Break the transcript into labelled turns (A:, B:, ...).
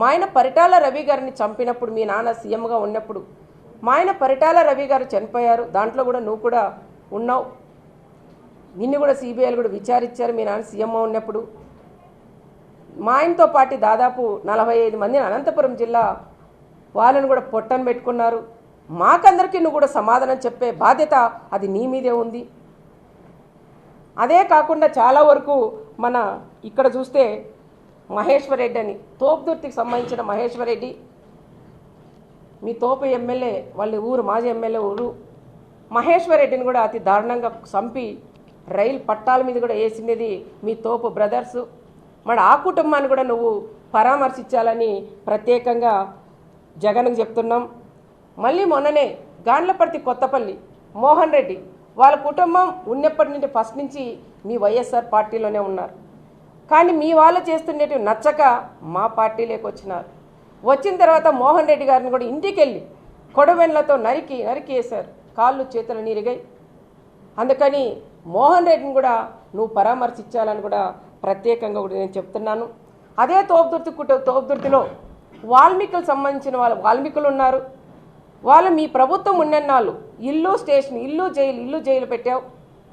A: మా ఆయన పరిటాల రవి గారిని చంపినప్పుడు మీ నాన్న సీఎంగా ఉన్నప్పుడు మా ఆయన పరిటాల రవి గారు చనిపోయారు. దాంట్లో కూడా నువ్వు కూడా ఉన్నావు. నిన్ను కూడా సిబిఐలు కూడా విచారించారు మీ నాన్న సీఎంగా ఉన్నప్పుడు. మా ఆయనతో పాటు దాదాపు 45 మందిని అనంతపురం జిల్లా వాళ్ళని కూడా పొట్టను పెట్టుకున్నారు. మాకందరికీ నువ్వు కూడా సమాధానం చెప్పే బాధ్యత అది నీ మీదే ఉంది. అదే కాకుండా చాలా వరకు మన ఇక్కడ చూస్తే మహేశ్వర్ రెడ్డి అని తోపుదుర్తికి సంబంధించిన మహేశ్వర్ రెడ్డి మీ తోపు ఎమ్మెల్యే వాళ్ళ ఊరు మాజీ ఎమ్మెల్యే ఊరు మహేశ్వర్ రెడ్డిని కూడా అతి దారుణంగా చంపి రైలు పట్టాల మీద కూడా వేసినది మీ తోపు బ్రదర్సు. మరి ఆ కుటుంబాన్ని కూడా నువ్వు పరామర్శించాలని ప్రత్యేకంగా జగన్కి చెప్తున్నాం. మళ్ళీ మొన్ననే గాండ్లపర్తి కొత్తపల్లి మోహన్ రెడ్డి వాళ్ళ కుటుంబం ఉన్నప్పటి నుండి ఫస్ట్ నుంచి మీ వైఎస్ఆర్ పార్టీలోనే ఉన్నారు. కానీ మీ వాళ్ళు చేస్తున్నట్టు నచ్చక మా పార్టీలోకి వచ్చినారు. వచ్చిన తర్వాత మోహన్ రెడ్డి గారిని కూడా ఇంటికి వెళ్ళి కొడవెన్లతో నరికేశారు. కాళ్ళు చేతులు నీరిగాయి. అందుకని మోహన్ రెడ్డిని కూడా నువ్వు పరామర్శించాలని కూడా ప్రత్యేకంగా కూడా నేను చెప్తున్నాను. అదే తోపుదుర్తిలో వాల్మీకులకు సంబంధించిన వాల్మీకులు ఉన్నారు. వాళ్ళు మీ ప్రభుత్వం ఉన్నన్నాళ్ళు ఇల్లు స్టేషన్ ఇల్లు జైలు పెట్టావు.